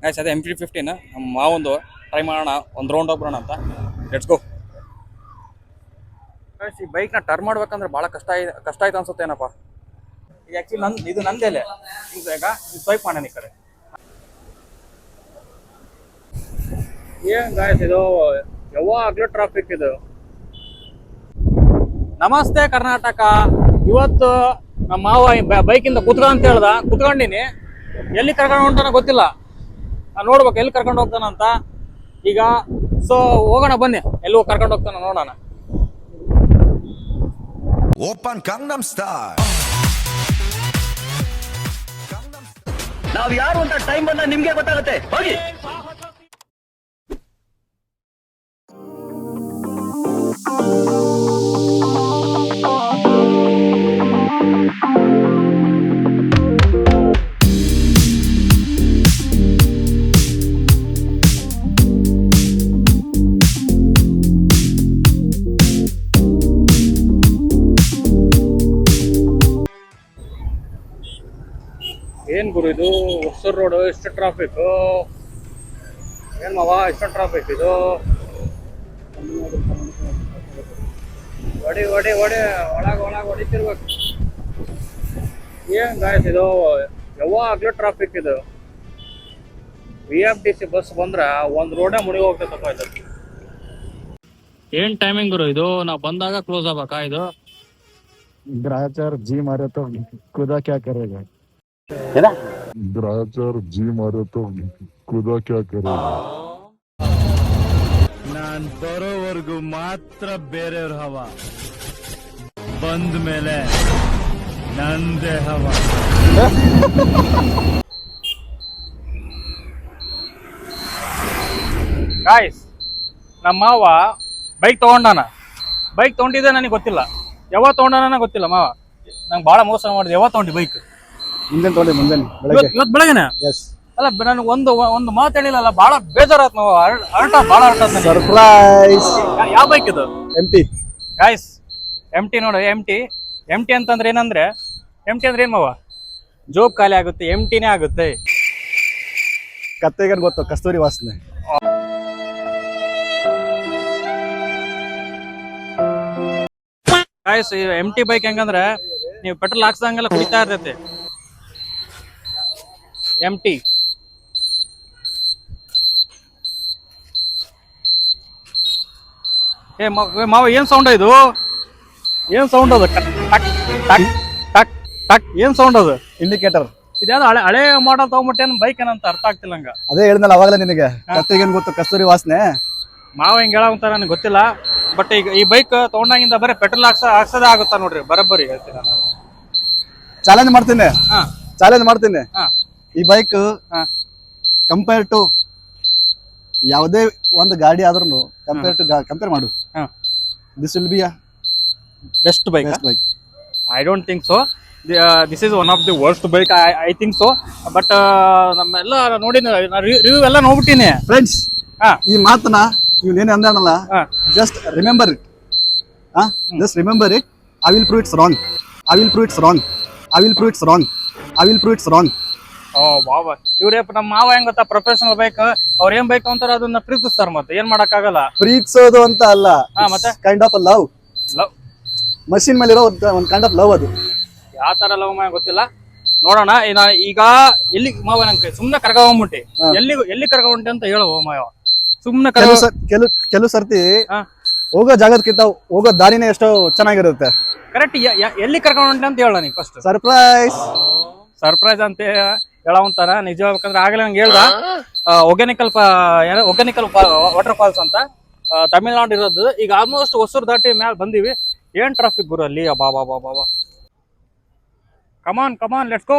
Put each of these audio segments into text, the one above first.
Guys ಅದೇ MT-15 ನಮ್ಮ ಮಾವೊಂದು try ಮಾಡೋಣ, ಒಂದು ರೌಂಡ್ ಹೋಗ್ಬಿಡೋಣ ಅಂತ. Let's go. ಗಾಯ್ಸ್ ಈ ಬೈಕ್ನ ಟರ್ನ್ ಮಾಡ್ಬೇಕಂದ್ರೆ ಭಾಳ ಕಷ್ಟ ಆಯ್ತು ಅನ್ಸುತ್ತೇನಪ್ಪ. ಈಗ ಆ್ಯಕ್ಚುಲಿ ಇದು ನಂದೇಲೆ ಈಗ ಸ್ವೈಪ್ ಮಾಡೋಣ ಈ ಕಡೆ. ಏನ್ ಗಾಯ್ಸ್ ಇದು ಯಾವಾಗಲೂ ಟ್ರಾಫಿಕ್ ಇದು. ನಮಸ್ತೆ ಕರ್ನಾಟಕ. ಇವತ್ತು ನಮ್ಮ ಮಾವ ಬೈಕಿಂದ ಅಂತ ಹೇಳ್ದ, ಕುತ್ಕೊಂಡಿನಿ. ಎಲ್ಲಿ ಕರ್ಕೊಂಡು ಹೊಂಟಾನ ಗೊತ್ತಿಲ್ಲ, ನೋಡ್ಬೇಕು ಎಲ್ಲಿ ಕರ್ಕೊಂಡು ಹೋಗ್ತಾನಂತ. ಈಗ ಸೊ ಹೋಗೋಣ ಬನ್ನಿ, ಎಲ್ಲಿ ಕರ್ಕೊಂಡು ಹೋಗ್ತಾನ ನೋಡೋಣ. Open Gangnam style. ನಾವ್ ಯಾರು ಅಂತ ಟೈಮ್ ಬಂದ ನಿಮ್ಗೆ ಗೊತ್ತಾಗುತ್ತೆ, ಹೋಗಿ. ಏನ್ ಗುರು ಇದು ಹೊಸೂರು ರೋಡ್, ಇಷ್ಟು ಟ್ರಾಫಿಕ್. ಏನ್ ಮಾವ ಇಷ್ಟು ಟ್ರಾಫಿಕ್ ಇದು? ಹೊಡಿ ಒಳಗ ಹೊಡಿತಿರ್ಬೇಕು. ಏನ್ ಗಾಯ್ಸ್ ಇದು ಯಾವಾಗ್ಲೂ ಟ್ರಾಫಿಕ್ ಇದು. VFTC ಬಸ್ ಬಂದ್ರ ಒಂದ್ ರೋಡೇ ಮುಳುಗಿ ಹೋಗ್ತೈತಪ್ಪ ಇದು. ಏನ್ ಟೈಮಿಂಗ್ ಗುರು ಇದು? ನಾವ್ ಬಂದಾಗ ಕ್ಲೋಸ್ ಆಗ್ಬೇಕಾ ಇದು? ग्राहचार जी मारे तो खुदा क्या करेगा? ग्राहचार जी मारे तो खुदा क्या करेगा? ನಾನ್ ಬರೋವರೆಗೂ ಮಾತ್ರ ಬೇರೆಯವ್ರ ಹವಾ, ಬಂದ ಮೇಲೆ ನಂದೇ ಹವಾ. ಗಾಯ್ಸ್ ನಮ್ಮ ಮಾವ ಬೈಕ್ ತಗೊಂಡಿದ್ದೆ ನನಗೆ ಗೊತ್ತಿಲ್ಲ, ಯಾವಾಗ ತಗೊಂಡಾನ ಗೊತ್ತಿಲ್ಲ. ಮಾವ ನಂಗೆ ಭಾಳ ಮೋಸ ಮಾಡಿದೆ. ಯಾವಾಗ ತಗೊಂಡಿ ಬೈಕ್? ಇವತ್ತು ಬೆಳಗ್ಗೆನೆ. ಅಲ್ಲ ನನಗೆ ಒಂದು ಮಾತು ಹೇಳಿಲ್ಲ, ಭಾಳ ಬೇಜಾರಾತ್ ಮಾವ. ಭಾಳ ಸರ್ಪ್ರೈಸ್. ಯಾವ ಬೈಕ್ ಇದು? MT ಗಾಯ್ಸ್ MT ನೋಡು. MT ಅಂತಂದ್ರೆ ಏನಂದ್ರೆ, MT ಅಂದ್ರೆ ಏನ್ ಮಾವ? ಜೋಬ್ ಖಾಲಿ ಆಗುತ್ತೆ, MTನೇ ಆಗುತ್ತೆ. ಕತ್ತೆಗೆ ಗೊತ್ತು, ಕಸ್ತೂರಿ ವಾಸನೆ. ಗಾಯ್ಸ್ ಈ MT ಬೈಕ್ ಹೆಂಗಂದ್ರೆ, ನೀವು ಪೆಟ್ರೋಲ್ ಹಾಕ್ಸಂಗೆಲ್ಲ ಕುಡಿತಾ ಇರ್ತೈತೆ. MT ಮಾವ ಏನ್ ಸೌಂಡ್ ಇದು? ಏನ್ ಸೌಂಡ್ ಅದು? ಟಕ್ ಟಕ್ ಟಕ್ ಟಕ್ ಏನ್ ಸೌಂಡ್ ಅದು? ಇಂಡಿಕೇಟರ್. ಇದ್ಯಾವ್ದು ಹಳೆ ಮಾಡಲ್ ತಗೊಂಡ್ಬಿಟ್ಟೇನು ಬೈಕ್ ಏನಂತ ಅರ್ಥ ಆಗ್ತಿಲ್ಲ ನಂಗೆ. ಅದೇ ಹೇಳಿದ್ನಲ್ಲ ಅವಾಗಲೇ ನಿನಗೆ, ಕತ್ತೆಗೆ ಗೊತ್ತು ಕಸ್ತೂರಿ ವಾಸನೆ. ಮಾವ ಹಿಂಗ್ ಹೇಳಂತ ನನಗೆ ಗೊತ್ತಿಲ್ಲ. ಬಟ್ ಈಗ ಈ ಬೈಕ್ ತಗೊಂಡಾಗಿಂದ ಬರೀ ಪೆಟ್ರೋಲ್ ಹಾಕ್ಸೋದೇ ಆಗುತ್ತಾ ನೋಡ್ರಿ. ಬರೋಬ್ಬರಿ ಹೇಳ್ತೀನಿ ನಾನು. ಚಾಲೆಂಜ್ ಮಾಡ್ತೀನಿ. ಈ ಬೈಕ್ ಕಂಪೇರ್ ಟು ಯಾವುದೇ ಒಂದು ಗಾಡಿ ಆದ್ರೂ ಕಂಪೇರ್ ಮಾಡು, this will be best bike. I don't think so. This is one of the worst bike, I think so. But ನಮ್ಮೆಲ್ಲ ನೋಡಿ ರಿವ್ಯೂ ಎಲ್ಲ ನೋಡ್ಬಿಟ್ಟಿನಿ ಫ್ರೆಂಡ್ಸ್. ಈ ಮಾತನ್ನ ಇವನೇನೇ ಅಂದಾನಲ್ಲ, just remember it. I will prove it's wrong. Oh ಬಾಬಾ, ಇವ್ರೇ ನಮ್ಮ ಮಾವ ಹೆಂಗ್ ಗೊತ್ತಾ, ಪ್ರೊಫೆಷನಲ್ ಬೈಕ್. ಅವ್ರ ಏನ್ ಬೈಕ್ ಅಂತಾರ ಅದನ್ನ ಪ್ರೀತಿಸ್ತಾರ, ಮತ್ತೆ ಏನ್ ಮಾಡಕ್ಕಾಗಲ್ಲ. ಪ್ರೀತಿಸೋದು ಅಂತ ಅಲ್ಲ, ಮತ್ತೆ ಕೈಂಡ್ ಆಫ್ ಲವ್. ಮಷಿನ್ ಮೇಲೆ ಇರೋ ಒಂದು ಕೈಂಡ್ ಆಫ್ ಲವ್ ಅದು. ಯಾವ ತರ ಲವ್ ಮಾವ ಗೊತ್ತಿಲ್ಲ. ನೋಡೋಣ ಈಗ ಎಲ್ಲಿ ಮಾವ ನಂಗೆ ಸುಮ್ನೆ ಕರ್ಕೊಂಡ್ಬಿಟ್ಟಿ. ಎಲ್ಲಿ ಕರ್ಕೊಂಡ್ಬಿಟ್ಟೆ ಅಂತ ಹೇಳು ಮಾವ. ಸುಮ್ನೆ ಕೆಲವು ಸರ್ತಿ ಹೋಗೋ ಜಾಗದಕ್ಕಿಂತ ಹೋಗೋ ದಾರಿನೇ ಎಷ್ಟೋ ಚೆನ್ನಾಗಿರುತ್ತೆ. ಕರೆಕ್ಟ್. ಎಲ್ಲಿ ಕರ್ಕೊಂಡ್ಬಿಟ್ಟೆ ಅಂತ ಹೇಳ ನೀ ಫಸ್ಟ್. ಸರ್ಪ್ರೈಸ್ ಅಂತ ಹೇಳವಂತಾರ. ನಿಜ ಹೇಳ್ಬೇಕಂದ್ರೆ ಆಗಲೇ ನಂಗೆ ಹೇಳ್ದ, ಒಗ್ಯಾನಿಕಲ್ ವಾಟರ್ ಫಾಲ್ಸ್ ಅಂತ ತಮಿಳ್ನಾಡು ಇರೋದು. ಈಗ ಆಲ್ಮೋಸ್ಟ್ ಹೊಸೂರು ದಾಟಿ ಮ್ಯಾಲ ಬಂದಿವಿ. ಏನ್ ಟ್ರಾಫಿಕ್ ಗುರು ಅಲ್ಲಿ. ಬಾಬಾ ಕಮಾನ್ ಲೆಟ್ಸ್ ಗೋ.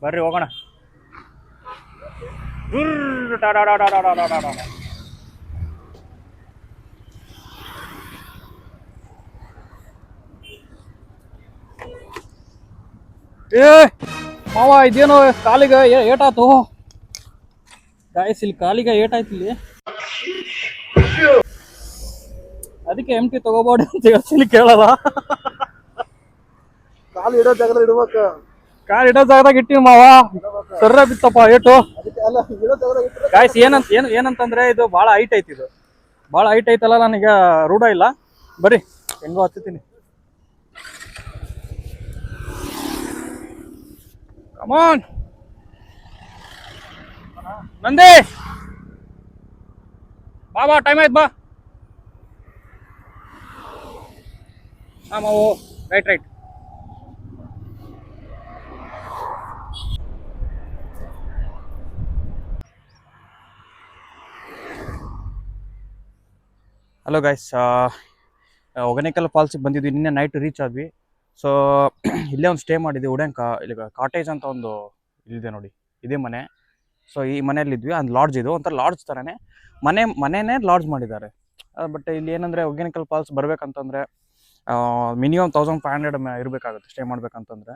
ಬರ್ರಿ ಹೋಗೋಣ. ಮಾವ ಇದೇನೋ ಕಾಲಿಗೆ ಏಟಾತು. ಗಾಯ್ಸ್ ಇಲ್ಲಿ ಕಾಲಿಗೆ ಏಟಾಯ್ತು ಇಲ್ಲಿ. ಅದಕ್ಕೆ MT ತಗೋಬೇಡಿ ಅಂತ ಹೇಳ್ತೀನಿ, ಕೇಳಲ್ಲ. ಕಾಲು ಇಡೋ ಜಾಗದಲ್ಲಿ ಇಡ್ಬೇಕು. ಕಾರ್ ಇಡೋ ಜಾಗದಾಗ ಇಟ್ಟಿವಿ ಮಾವ, ಸರ್ರ ಬಿತ್ತಪ್ಪ ಏಟು. ಗಾಯ್ಸ್ ಏನಂತಂದ್ರೆ ಇದು ಭಾಳ ಹೈಟ್ ಐತಿ, ಇದು ಭಾಳ ಹೈಟ್ ಐತಲ್ಲ, ನನಗೆ ರೂಢ ಇಲ್ಲ. ಬರ್ರಿ ಹೆಂಗೋ ಹತ್ತೀನಿ. ಕಮಾನ್ ನಂದಿ, ಬಾ ಟೈಮ್ ಆಯ್ತು, ಬಾ. ಮಾವು ರೈಟ್. ಹಲೋ ಗೈಸ್, ಒಗನೇಕಲ್ ಫಾಲ್ಸಿಗೆ ಬಂದಿದ್ವಿ. ನಿನ್ನೆ ನೈಟ್ ರೀಚ್ ಆದ್ವಿ. ಸೊ ಇಲ್ಲೇ ಒಂದು ಸ್ಟೇ ಮಾಡಿದ್ವಿ. ಉಡ್ಯಾಂಕ ಇಲ್ಲಿ ಕಾಟೇಜ್ ಅಂತ ಒಂದು ಇಲ್ಲಿದೆ ನೋಡಿ, ಇದೇ ಮನೆ. ಸೊ ಈ ಮನೆಯಲ್ಲಿದ್ವಿ. ಒಂದು ಲಾಡ್ಜ್, ಇದು ಒಂಥರ ಲಾಡ್ಜ್ ಥರನೇ ಮನೆನೇ ಲಾಡ್ಜ್ ಮಾಡಿದ್ದಾರೆ. ಬಟ್ ಇಲ್ಲಿ ಏನಂದರೆ ಒಗೇನಕಲ್ ಫಾಲ್ಸ್ ಬರ್ಬೇಕಂತಂದರೆ ಮಿನಿಮಮ್ 1500 ಇರಬೇಕಾಗುತ್ತೆ ಸ್ಟೇ ಮಾಡ್ಬೇಕಂತಂದರೆ.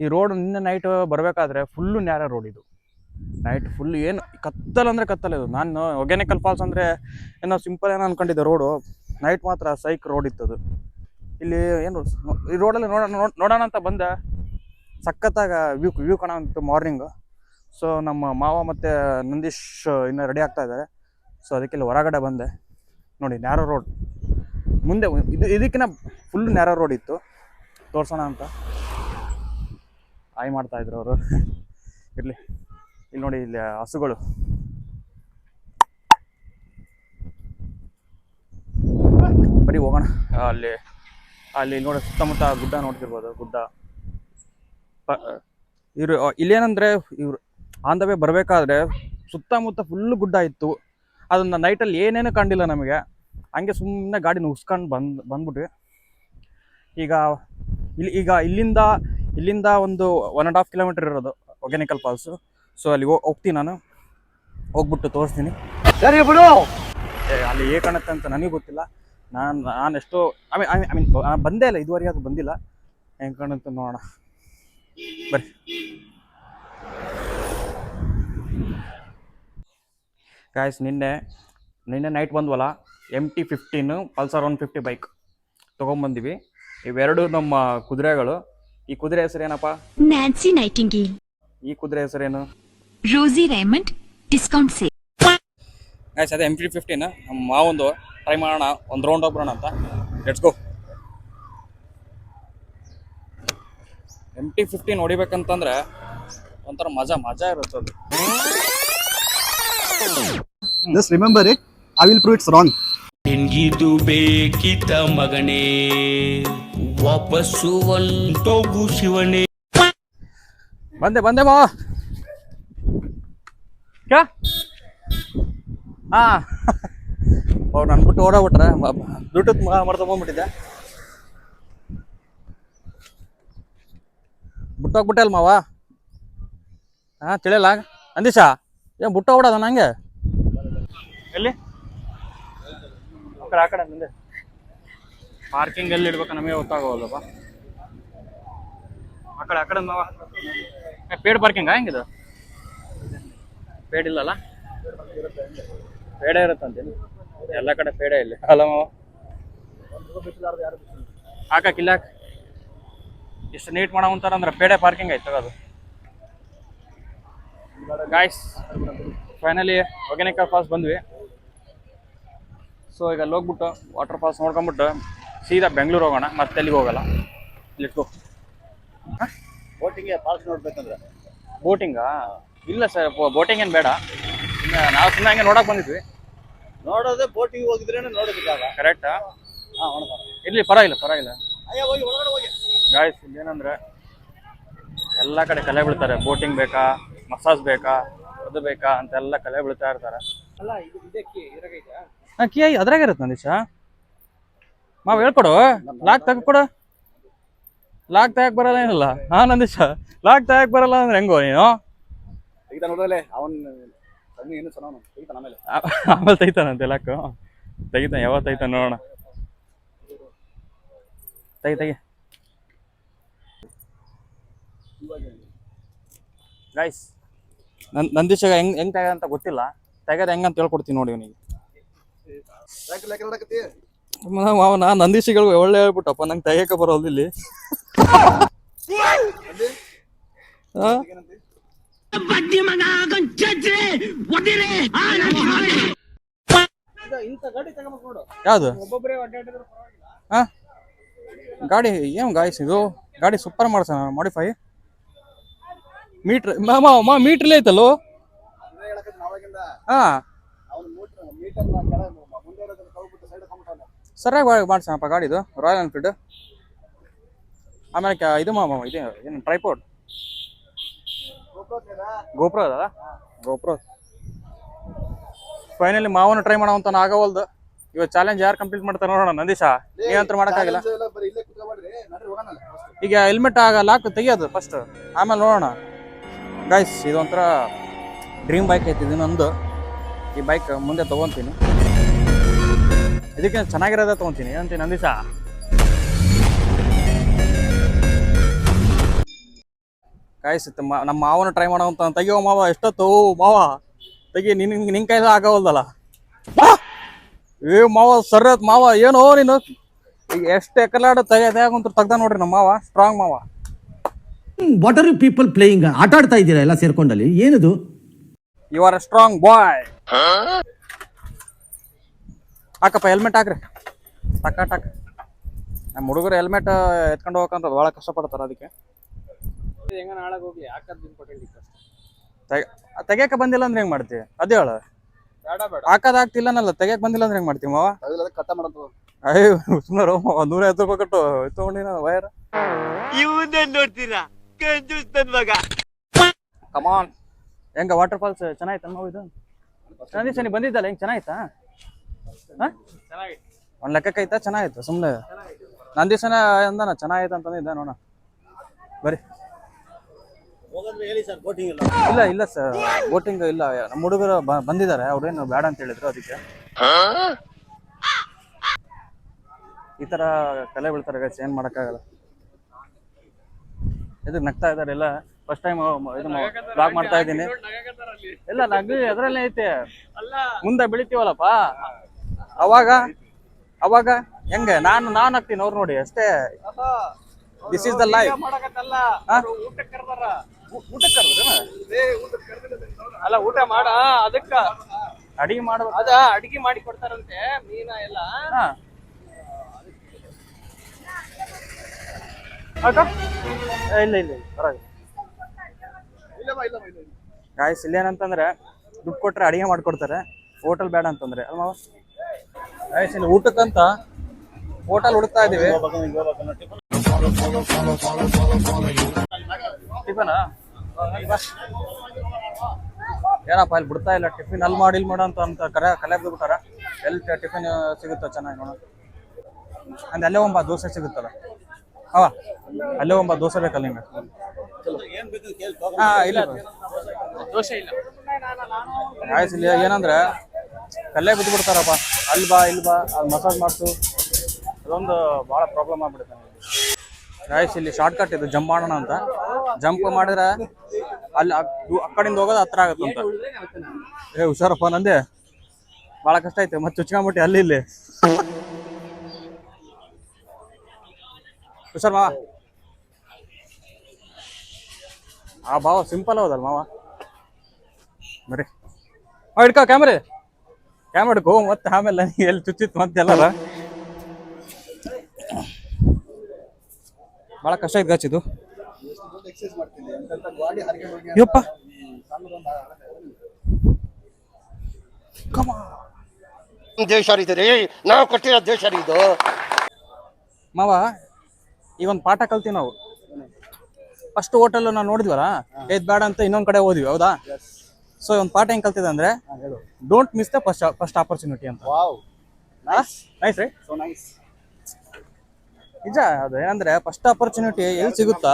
ಈ ರೋಡ್ ನಿನ್ನೆ ನೈಟ್ ಬರಬೇಕಾದ್ರೆ ಫುಲ್ಲು ನ್ಯಾರ ರೋಡ್ ಇದು. ನೈಟ್ ಫುಲ್ ಏನು ಕತ್ತಲ್ ಅಂದರೆ ಕತ್ತಲ್ ಇದು. ನಾನು ಒಗೇನಕಲ್ ಫಾಲ್ಸ್ ಅಂದರೆ ಏನೋ ಸಿಂಪಲ್ ಏನೋ ಅಂದ್ಕೊಂಡಿದ್ದೆ ರೋಡು. ನೈಟ್ ಮಾತ್ರ ಸೈಕ್ ರೋಡ್ ಇತ್ತದು. ಇಲ್ಲಿ ಏನು ಈ ರೋಡಲ್ಲಿ ನೋಡೋಣ ಅಂತ ಬಂದೆ. ಸಖತ್ತಾಗ ವ್ಯೂ ಕಾಣೋಂತು ಮಾರ್ನಿಂಗು. ಸೊ ನಮ್ಮ ಮಾವ ಮತ್ತು ನಂದೀಶ್ ಇನ್ನೂ ರೆಡಿ ಆಗ್ತಾ ಇದ್ದಾರೆ. ಸೊ ಅದಕ್ಕೆ ಇಲ್ಲಿ ಹೊರಗಡೆ ಬಂದೆ. ನೋಡಿ ನ್ಯಾರೋ ರೋಡ್ ಮುಂದೆ, ಇದಕ್ಕಿಂತ ಫುಲ್ ನ್ಯಾರೋ ರೋಡ್ ಇತ್ತು. ತೋರ್ಸೋಣ ಅಂತ ಆಯ್ ಮಾಡ್ತಾಯಿದ್ರು ಅವರು. ಇರಲಿ, ಇಲ್ಲಿ ನೋಡಿ, ಇಲ್ಲಿ ಹಸುಗಳು. ಬರೀ ಹೋಗೋಣ. ಅಲ್ಲಿ ನೋಡಿ ಸುತ್ತಮುತ್ತ ಗುಡ್ಡ ನೋಡ್ತಿರ್ಬೋದು. ಗುಡ್ಡ ಇಲ್ಲೇನಂದರೆ ಇವರು ಆನ್ ದ ವೇ ಬರಬೇಕಾದ್ರೆ ಸುತ್ತಮುತ್ತ ಫುಲ್ಲು ಗುಡ್ಡ ಇತ್ತು. ಅದನ್ನು ನೈಟಲ್ಲಿ ಏನೇನು ಕಂಡಿಲ್ಲ ನಮಗೆ. ಹಂಗೆ ಸುಮ್ಮನೆ ಗಾಡಿ ನುಗ್ಸ್ಕೊಂಡು ಬಂದ್ಬಿಟ್ವಿ. ಈಗ ಇಲ್ಲಿಂದ ಒಂದು 1.5 ಕಿಲೋಮೀಟರ್ ಇರೋದು ಒಗೇನಕಲ್ ಫಾಲ್ಸು. ಸೊ ಅಲ್ಲಿ ಹೋಗ್ತೀನಿ, ನಾನು ಹೋಗ್ಬಿಟ್ಟು ತೋರಿಸ್ತೀನಿ. ಸರಿ ಬಿಡು. ಅಲ್ಲಿ ಹೇಗೆ ಕಾಣುತ್ತೆ ಅಂತ ನನಗೆ ಗೊತ್ತಿಲ್ಲ. ನಾನು ಎಷ್ಟೋ ಐ ಮೀನ್ ಬಂದೇ ಇಲ್ಲ ಇದುವರೆಗೆ, ಅದು ಬಂದಿಲ್ಲ. ಹೆಂಗೆ ಕಾಣುತ್ತೆ ನೋಡೋಣ ಬರ್ರಿ. ಗಾಯ್ಸ್, ನಿನ್ನೆ ನೈಟ್ ಬಂದ್ವಲ್ಲ, MT-15 ಪಲ್ಸರ್ 150 ಬೈಕ್ ತೊಗೊಂಬಂದಿವಿ. ಇವೆರಡು ನಮ್ಮ ಕುದುರೆಗಳು. ಈ ಕುದುರೆ ಹೆಸರೇನಪ್ಪ? Nancy Nightingale. ಈ ಕುದುರೆ ಹೆಸರೇನು? ರೋಸಿ ರೇಮಂಡ್ ಡಿಸ್ಕೌಂಟ್ ಸೇಲ್. ಗಾಯ್ಸ್, ಅದೇ MT-15 ನಮ್ಮ ಮಾವೊಂದು. ಟ್ರೈ ಮಾಡೋಣ, ಒಂದು ರೌಂಡ್ ಹೋಗ್ಬಿಡೋಣ ಅಂತ. Let's go. MT-15 ಹೊಡಿಬೇಕಂತಂದ್ರೆ ಒಂಥರ ಮಜಾ ಇರುತ್ತೆ ಅದು. Just remember it. I will prove it's wrong. ನಿನ್ಗಿದು ಬೇಕಿತ ಮಗನೇ, ವಾಪಸ್ಸು ಒಂಟೋಗು ಶಿವನೇ. ಬಂದೆ ಮಾವ. ಅವ್ರು ನನ್ನ ಬಿಟ್ಟು ಓಡಾಬಿಟ್ರೆ ಬ್ಲೂಟೂತ್ ಮಾಡ್ಕೊಂಡ್ಬಿಟ್ಟಿದ್ದೆ. ಬಿಟ್ಟೋಗ್ಬಿಟ್ಟೆ ಅಲ್ಲ ಮಾವ. ತಿಳಿಯಲ್ಲ ಅಂದೀಶ, ಏನು ಬಿಟ್ಟೋಗ್ಬಿಡೋದ ನಂಗೆ? ಎಲ್ಲಿ ಆ ಕಡೆ ಮುಂದೆ ಪಾರ್ಕಿಂಗ್ ಎಲ್ಲಿ ಇಡ್ಬೇಕು ನಮಗೆ ಗೊತ್ತಾಗೋಲ್ಲಪ್ಪ. ಆ ಕಡೆ ಮಾವ. Paid parking ಹೆಂಗಿದು? ಪೇಡ್ ಇಲ್ಲಲ್ಲ? ಪೇಡ ಇರುತ್ತಂತೇನು? ಎಲ್ಲ ಕಡೆ ಪೇಡೆ ಇಲ್ಲಿ ಅಲ್ಲ ಮಾವ. ಹಾಕಿಲ್ಲ, ಇಷ್ಟು ನೀಟ್ ಮಾಡೋಂತಾರಂದ್ರೆ ಪೇಡೆ ಪಾರ್ಕಿಂಗ್ ಐತೆ ಅದು. ಗಾಯ್ಸ್, ಫೈನಲಿ ಒಗೇನಕಲ್ ಫಾಲ್ಸ್ ಬಂದ್ವಿ. ಸೊ ಈಗ ಅಲ್ಲಿ ಹೋಗ್ಬಿಟ್ಟು ವಾಟರ್ ಫಾಲ್ಸ್ ನೋಡ್ಕೊಂಬಿಟ್ಟು ಸೀದಾ ಬೆಂಗಳೂರು ಹೋಗೋಣ. ಮತ್ತೆ ಎಲ್ಲಿಗೆ ಹೋಗಲ್ಲ. Let's go. ಬೋಟಿಂಗ್ ಫಾಲ್ಸ್ ನೋಡ್ಬೇಕಂದ್ರೆ ಬೋಟಿಂಗಾ? ಇಲ್ಲ ಸರ್, ಬೋಟಿಂಗ್ ಏನು ಬೇಡ. ನಾವು ಸುಮ್ಮನೆ ಹಂಗೆ ನೋಡಕ್ಕೆ ಬಂದಿದ್ವಿ. ನೋಡೋದೇ ಬೋಟಿಂಗ್ ಹೋಗಿದ್ರೇನೆ ನೋಡೋದಕ್ಕಾಗ. ಕರೆಕ್ಟಾ? ಇರ್ಲಿ, ಪರವಾಗಿಲ್ಲ. ಗಾಯ್ಸ್, ಇಲ್ಲೇನಂದ್ರೆ ಎಲ್ಲ ಕಡೆ ಕಲೆ ಬೀಳ್ತಾರೆ. ಬೋಟಿಂಗ್ ಬೇಕಾ, ಮಸಾಜ್ ಬೇಕಾ, ಅದು ಬೇಕಾ ಅಂತೆಲ್ಲ ಕಲೆ ಬೀಳ್ತಾ ಇರ್ತಾರೆ. ಕೀ ಅದ್ರಾಗ ಇರುತ್ತೆ ನಂದೀಶ. ಮಾವು ಹೇಳ್ಕೊಡು, ಲಾಕ್ ತೆಗೆದ್ಕೊಡು. ಲಾಕ್ ತೆಗಕ್ ಬರಲ್ಲ ಏನಿಲ್ಲ. ನಂದೀಶ, ಲಾಕ್ ತೆಗಕ್ ಬರಲ್ಲ ಅಂದ್ರೆ ಹೆಂಗೋ ನೀನು? ಆಮೇಲೆ ತೆಗಿತಾನಂತೆ ಲಾಕ್. ತೆಗಿತಾನೆ, ಯಾವತ್ತು ತೆಗಿತಾನೆ ನೋಡೋಣ. ತೆಗಿ. ಗೈಸ್, ನಂದೀಶಾಗ ಹೆಂಗ್ ತೆಗ ಅಂತ ಗೊತ್ತಿಲ್ಲ. ತೆಗೆದ ಹೆಂಗಂತ ಹೇಳ್ಕೊಡ್ತೀನಿ ನೋಡಿ ಅವನಿಗೆ. ನಂದೀಶಿಗಳು ಒಳ್ಳೆ ಹೇಳ್ಬಿಟ್ಟಪ್ಪ, ನಂಗೆ ತೆಗಿಯಕ್ಕೆ ಬರೋದು ಇಲ್ಲಿ. ಯಾವ್ದು ಹಾ ಗಾಡಿ ಏನ್ ಗಾಯ್ಸ್ ಇದು ಗಾಡಿ ಸೂಪರ್ ಮಾಡ್ಸೋಣ ಮಾಡಿಫೈ ಮೀಟ್ರಲ್ಲೇ ಐತಲ್ಲೋ ಹಾ ಸರಿಯಾಗಿ ಮಾಡ್ಸೋಣಪ್ಪ ಗಾಡಿದು ರಾಯಲ್ ಎನ್ಫೀಲ್ಡ್ ಆಮೇಲೆ ಇದು ಇದು ಏನು ಟ್ರೈಪೋರ್ಡ್ ಗೋಪ್ರೋ ಅದಲ್ಲ ಗೋಪ್ರೋ ಫೈನಲಿ ಮಾವನ ಟ್ರೈ ಮಾಡೋ ಅಂತ ಆಗವಲ್ದು ಇವತ್ತು ಚಾಲೆಂಜ್ ಯಾರು ಕಂಪ್ಲೀಟ್ ಮಾಡ್ತಾರೆ ನೋಡೋಣ ನಂದೀಶ ಏನಂತ ಮಾಡೋಕ್ಕಾಗಿಲ್ಲ ಈಗ ಹೆಲ್ಮೆಟ್ ಲಾಕ್ ತೆಗಿಯೋದು ಫಸ್ಟ್ ಆಮೇಲೆ ನೋಡೋಣ ಗೈಸ್ ಇದೊಂಥರ ಡ್ರೀಮ್ ಬೈಕ್ ಐತಿ ಇದು ನಂದು ಈ ಬೈಕ್ ಮುಂದೆ ತೊಗೊತೀನಿ ಇದಕ್ಕೆ ಚೆನ್ನಾಗಿರೋದೇ ತೊಗೊತೀನಿ ಏನಂತೀನಿ ನಂದೀಶ ಗೈಸ್ ನಮ್ಮ ಮಾವನ ಟ್ರೈ ಮಾಡೋ ಅಂತ ತೆಗಿಯೋ ಮಾವ ಎಷ್ಟೊತ್ತು ಮಾವ ತೆಗಿ ನಿನ್ ಕೈಲ ಆಗವಲ್ದಲ್ಲ ಏ ಮಾವ ಸರ್ರತ್ ಮಾವ ಏನೋ ನೀನು ಈಗ ಎಷ್ಟು ಎಕಲಾಡ ತೆಗೆದ ತೆಗ್ದ ನೋಡ್ರಿ ನಮ್ಮ ಮಾವ ಸ್ಟ್ರಾಂಗ್ ಮಾವ what are you people playing ಆಟ ಆಡ್ತಾ ಇದ್ದೀರಾ ಎಲ್ಲ ಸೇರ್ಕೊಂಡಲ್ಲಿ ಏನಿದು you are a strong boy ಹಾಕಪ್ಪ ಹೆಲ್ಮೆಟ್ ಹಾಕ್ರಿ ಟಕ್ ನಮ್ಮ ಹುಡುಗರು ಹೆಲ್ಮೆಟ್ ಎತ್ಕೊಂಡು ಹೋಗಕ್ಕಂತ ಭಾಳ ಕಷ್ಟಪಡ್ತಾರ ಅದಕ್ಕೆ ಹೆಂಗ ನಾಳೆ ಹೋಗ್ಲಿ ತೆಗಿಯಕ್ಕೆ ಬಂದಿಲ್ಲ ಅಂದ್ರೆ ಹೆಂಗ್ ಮಾಡ್ತಿ ಅದೇ ಹೇಳ ಹಾಕದಾಗ್ತಿಲ್ಲನಲ್ಲ ತೆಗಿಯಕ್ ಬಂದಿಲ್ಲ ಅಂದ್ರೆ ಹೆಂಗ್ ಮಾಡ್ತೀವಿ ಮಾವ ಅಯ್ಯೋ ಸುಮಾರು 150 ರೂಪಾಯಿ ಕಟ್ಟು ತಗೊಂಡಿನ ವೈರ್ ನೋಡ್ತೀರಾ ಕಮಾನ್ ಹೆಂಗ ವಾಟರ್ ಫಾಲ್ಸ್ ಚೆನ್ನಾಯ್ತ ಮಾವು ಇದು ನಂದೀಶ ನೀ ಬಂದಿದ್ದಲ್ಲ ಹೆಂಗ್ ಚೆನ್ನಾಯ್ತಾ ಒಂದ್ ಲೆಕ್ಕಕ್ಕೈತಾ ಚೆನ್ನಾಗಿತ್ತು ಸುಮ್ನೆ ನಂದೀಶನ ಅಂದಾನ ಚೆನ್ನಾಗೈತೆ ಅಂತಂದಿದ್ದ ನೋಡ ಬರೀ ಇಲ್ಲ ಸರ್ ಬೋಟಿಂಗ್ ಇಲ್ಲ ನಮ್ಮ ಹುಡುಗರು ಬಂದಿದ್ದಾರೆ ಅವ್ರೇನು ಬೇಡ ಅಂತ ಹೇಳಿದ್ರು ಅದಕ್ಕೆ ಈ ತರ ಕಲೆ ಬೀಳ್ತಾರೆ ಗೈಸ್ ಏನ್ ಮಾಡಕ್ಕಾಗಲ್ಲ ಇದಕ್ಕೆ ನಗ್ತಾ ಇದಾರೆ ಎಲ್ಲ ಫಸ್ಟ್ ಟೈಮ್ ಇದು ಬ್ಲಾಗ್ ಮಾಡ್ತಾ ಇದ್ದೀನಿ ಇಲ್ಲ ನಗು ಎದ್ರಲ್ಲೇ ಐತೆ ಮುಂದೆ ಬೆಳಿತೀವಲ್ಲಪ್ಪ ಅವಾಗ ಹೆಂಗೆ ನಾನು ಹಾಕ್ತೀನಿ ಅವ್ರು ನೋಡಿ ಅಷ್ಟೇ ದಿಸ್ ಇಸ್ ದ ಲೈಫ್ ಅಲ್ಲ ಊಟ ಮಾಡ ಅದಕ್ಕ ಅಡಿಗೆ ಮಾಡ್ಬೇಕು ಅದ ಅಡಿಗೆ ಮಾಡಿ ಕೊಡ್ತಾರಂತೆ ಮೀನ ಎಲ್ಲ ಇಲ್ಲ ಗಾಯ್ಸ್ ಇಲ್ಲೇನಂತಂದ್ರೆ ದುಡ್ಡು ಕೊಟ್ರೆ ಅಡಿಗೆ ಮಾಡ್ಕೊಡ್ತಾರೆ ಹೋಟೆಲ್ ಬೇಡ ಅಂತಂದ್ರೆ ಅಲ್ವಾ ಗಾಯ್ಸ್ ಇಲ್ಲಿ ಊಟಕ್ಕಂತ ಹೋಟೆಲ್ ಹುಡುಕ್ತಾ ಇದೀವಿ ಟಿಫನ್ ಏನಪ್ಪ ಇಲ್ಲಿ ಬಿಡ್ತಾ ಇಲ್ಲ ಟಿಫಿನ್ ಅಲ್ಲಿ ಮಾಡಿ ಇಲ್ಲಿ ಮಾಡೋ ಅಂತ ಕಲೆ ಬಿಟ್ಟಾರ ಎಲ್ಲಿ ಟಿಫಿನ್ ಸಿಗುತ್ತ ಚೆನ್ನಾಗಿ ನೋಡ ಅಂದ್ ಅಲ್ಲೇ ಒಂಬ ದೋಸೆ ಸಿಗುತ್ತಲ್ಲ ಅಲ್ಲೇ ಒಂಬ ದೋಸೆ ಬೇಕಲ್ಲ ನಿಂಗೆ ಇಲ್ಲ ದೋಸೆ ಇಲ್ಲ ಗಾಯ್ಸ್ ಇಲ್ಲಿ ಏನಂದ್ರೆ ಕಲ್ಲೇ ಬಿದ್ದು ಬಿಡ್ತಾರಪ್ಪ ಅಲ್ಲಿ ಬಾ ಇಲ್ಲಿ ಬಾ ಅದು ಮಸಾಜ್ ಮಾಡ್ಸು ಅದೊಂದು ಭಾಳ ಪ್ರಾಬ್ಲಮ್ ಆಗ್ಬಿಡುತ್ತೆ ಗಾಯ್ಸ್ ಇಲ್ಲಿ ಶಾರ್ಟ್ ಕಟ್ ಇದು ಜಂಪ್ ಮಾಡೋಣ ಅಂತ ಜಂಪ್ ಮಾಡಿದ್ರೆ ಅಲ್ಲಿ ಆ ಕಡೆಯಿಂದ ಹೋಗೋದು ಹತ್ರ ಆಗತ್ತಂತ ಹುಷಾರಪ್ಪ ನಂದೆ ಭಾಳ ಕಷ್ಟ ಐತೆ ಮತ್ತೆ ಚುಚ್ಕೊಂಬಿಟ್ಟು ಅಲ್ಲಿ ಇಲ್ಲಿ ಹುಷಾರ್ ಮಾವ ಆ ಭಾವ ಸಿಂಪಲ್ ಹೌದಲ್ಲ ಮಾವ ಬರೀ ಹಿಡ್ಕೋ ಕ್ಯಾಮ್ರಾ ಹಿಡ್ಕೋ ಮತ್ತೆ ಆಮೇಲೆ ಎಲ್ಲಿ ಚುಚ್ಚಿತ್ತು ಮತ್ತೆ ಎಲ್ಲಾರ ಭಾಳ ಕಷ್ಟ ಐತೆ ಗಚ್ ಇದು ಯಪ್ಪ ದೇಶ ರೀ ನಾವು ಕೊಟ್ಟಿರೋ ದೇಶ ಇದು ಮಾವ ಈಗ ಒಂದು ಪಾಠ ಕಲ್ತೀವಿ ನಾವು ಫಸ್ಟ್ ಹೋಟೆಲ್ ನಾವು ನೋಡಿದ್ವಲ್ಲ ಏದ್ ಬೇಡ ಅಂತ ಇನ್ನೊಂದ್ ಕಡೆ ಹೋದ್ವಿ ಹೌದಾ ಸೊ ಒಂದು ಪಾಠ ಹೆಂಗ್ ಕಲ್ತಿದೆ ಅಂದ್ರೆ don't miss the first opportunity ಅಂತ ನೈಸ್ ರೈಟ್ ಸೊ ನೈಸ್ ನಿಜ ಅದು ಏನಂದ್ರೆ ಫಸ್ಟ್ ಆಪರ್ಚುನಿಟಿ ಎಲ್ಲಿ ಸಿಗುತ್ತಾ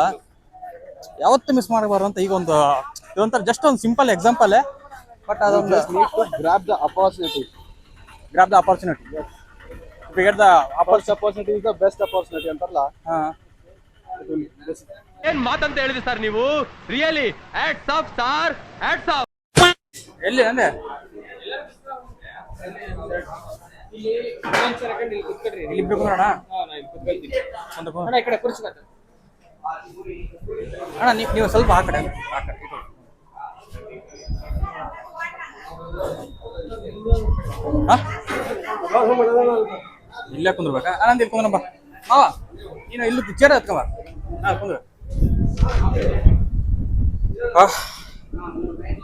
ಯಾವತ್ತು ಮಿಸ್ ಮಾಡಬಾರ್ದು ಅಂತ ಈಗ ಇದೊಂಥರ ಜಸ್ಟ್ ಒಂದು ಸಿಂಪಲ್ ಎಕ್ಸಾಂಪಲ್ ಬಟ್ ಅದೊಂದು grab the opportunity opportunity is the best opportunity ಅಂತಾರಲ್ಲ ಏನ್ ಮಾತಂತ ಹೇಳಿದ್ರಿ ಸರ್ ನೀವು really hats off sir hats off ಎಲ್ಲಿ ಅಂದ್ರೆ ಇಲ್ಲಿ ಇಬ್ರು ಕುಂದ್ರೋಣ? ಈ ಕಡೆ ಕುರ್ಚಿ ಅಣ್ಣ ನೀವು ಸ್ವಲ್ಪ ಆ ಕಡೆ ಇಲ್ಲೇ ಕುಂದ್ರಬೇಕಾ ಆನಂದ್ ಇಲ್ಲಿ ಕುಂದ್ರಮ್ಮ ಮಾವ ನೀನು ಇಲ್ಲಿ ಚೇರ್ ಹತ್ಕೊಂಬ ಕುಂದ್ರ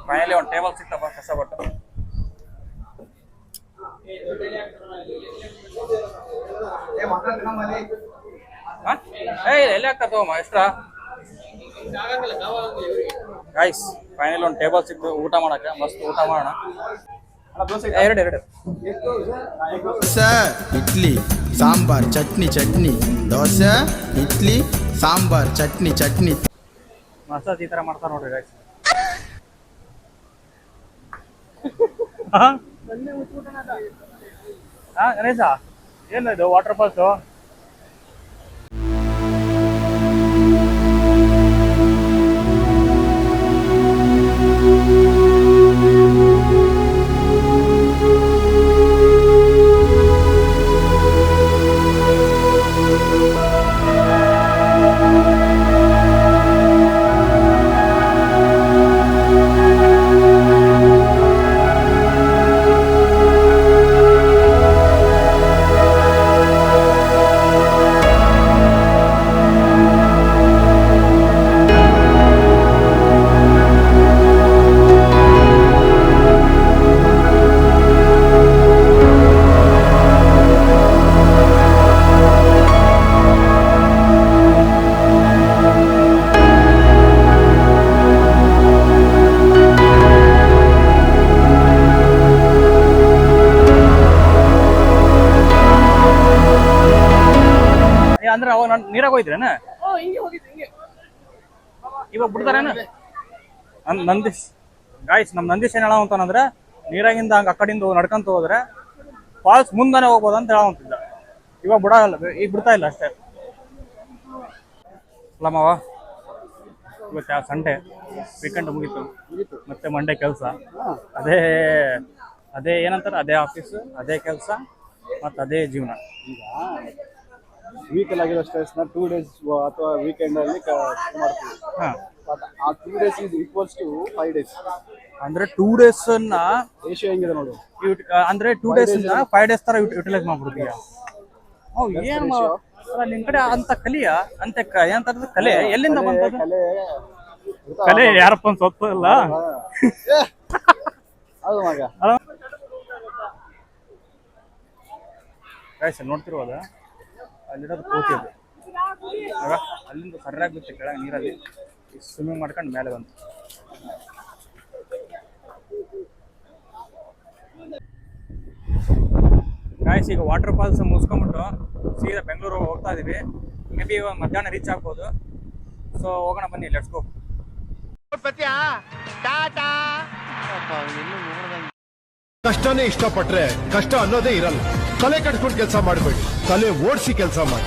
ಮನೆಯಲ್ಲಿ ಒಂದು ಟೇಬಲ್ ಸಿಕ್ತಪ್ಪ ಕಷ್ಟಪಟ್ಟು ಎಲ್ಲಿ ಆಗ್ತಾ ತಗೋಮ್ಮ ಎಷ್ಟ್ರ ಗಾಯ್ಸ್ ಫೈನಲ್ ಒಂದು ಟೇಬಲ್ ಸಿಕ್ತು ಊಟ ಮಾಡಕ್ಕೆ ಮಸ್ತ್ ಊಟ ಮಾಡೋಣ ಎರಡು ದೋಸೆ ಇಡ್ಲಿ ಸಾಂಬಾರ್ ಚಟ್ನಿ ಚಟ್ನಿ ದೋಸೆ ಇಡ್ಲಿ ಸಾಂಬಾರ್ ಚಟ್ನಿ ಚಟ್ನಿ ಮಸ್ತ್ ಈ ತರ ಮಾಡ್ತಾರ ನೋಡ್ರಿ ಗಾಯ್ಸ್ ಗಣೇಶ ಏನಿದು ವಾಟರ್ ಫಾಲ್ಸ್ ಅಂದ್ರೆ ಅವಾಗ ನಾನು ನೀರಾಗ ಹೋಯ್ದ್ರೇನ ಇವಾಗ ಬಿಡ್ತಾರೇನ ನಂದೀಶ್ ಗಾಯ್ಸ್ ನಮ್ ನಂದೀಶ್ ಏನ್ ಹೇಳಂತಾನಂದ್ರೆ ನೀರಾಗಿಂದ ಹಂಗ ಆ ಕಡೆಯಿಂದ ನಡ್ಕೊಂತ ಹೋದ್ರೆ ಫಾಲ್ಸ್ ಮುಂದಾನೆ ಹೋಗ್ಬೋದು ಅಂತ ಹೇಳಂತಿದ್ದ ಇವಾಗ ಬಿಡಲ್ಲ ಈಗ ಬಿಡ್ತಾ ಇಲ್ಲ ಅಷ್ಟೇ ಅಲ್ಲ ಮಾವ ಇವತ್ತು ಸಂಡೇ ವೀಕೆಂಡ್ ಮುಗೀತು ಮತ್ತೆ ಮಂಡೇ ಕೆಲಸ ಅದೇ ಅದೇ ಏನಂತಾರೆ ಅದೇ ಆಫೀಸ್ ಅದೇ ಕೆಲಸ ಮತ್ತೆ ಅದೇ ಜೀವನ ಈಗ ವೀಕಲ್ಲಿ ಆಗಿರೋ ಸ್ಟ್ರೆಸ್ನ 2 days ಅಥವಾ ವೀಕೆಂಡ್ ಅಲ್ಲಿ ಮಾಡ್ತೀವಿ. ಬಟ್ ಆ 2 days is equals to 5 days. ಅಂದ್ರೆ 2 days ನ ರೇಷಿಯೋ ಹೆಂಗಿದೆ ನೋಡು. ಅಂದ್ರೆ 2 days ನ 5 days ತರ ಯುಟಿಲೈಸ್ ಮಾಡ್ಬಿಡ್ತೀಯ. ಏನ್ ನಿನ್ ಕಡೆ ಅಂತ ಕಲಿಯ ಅಂತ ಏನಂತ ಕಲೆ ಎಲ್ಲಿಂದ ಬಂತದು? ಕಲೆ ಯಾರಪ್ಪ ಅಂತ ಗೊತ್ತೋ ಇಲ್ಲ. ಹೌದು ಮಗ. ಗೈಸ್ ನೋಡ್ತಿರುವಾಗ ಅಲ್ಲಿರೋದು ಕೋತಿ ಅದು ಆಗ ಅಲ್ಲಿಂದ ಸರ್ರಾಗಿ ಬಿತ್ತು ಕೆಳಗೆ ನೀರಲ್ಲಿ ಸ್ವಿಮ್ಮಿಂಗ್ ಮಾಡ್ಕೊಂಡು ಮೇಲೆ ಬಂತು. ಗಾಯ್ಸ್ ಈಗ ವಾಟರ್ ಫಾಲ್ಸ್ ಮುಗಿಸ್ಕೊಂಡ್ಬಿಟ್ಟು ಸೀದಾ ಬೆಂಗಳೂರು ಹೋಗ್ತಾ ಇದೀವಿ. ಮೇ ಬಿ ಇವಾಗ ಮಧ್ಯಾಹ್ನ ರೀಚ್ ಆಗ್ಬೋದು. ಸೊ ಹೋಗೋಣ ಬನ್ನಿ, ಲೆಟ್ಸ್ ಗೋ. ಕಷ್ಟನೇ ಇಷ್ಟಪಟ್ರೆ ಕಷ್ಟ ಅನ್ನೋದೇ ಇರಲ್ಲ. ತಲೆ ಕಟ್ಕೊಂಡು ಕೆಲಸ ಮಾಡಬೇಡಿ, ತಲೆ ಓಡಿಸಿ ಕೆಲಸ ಮಾಡಿ.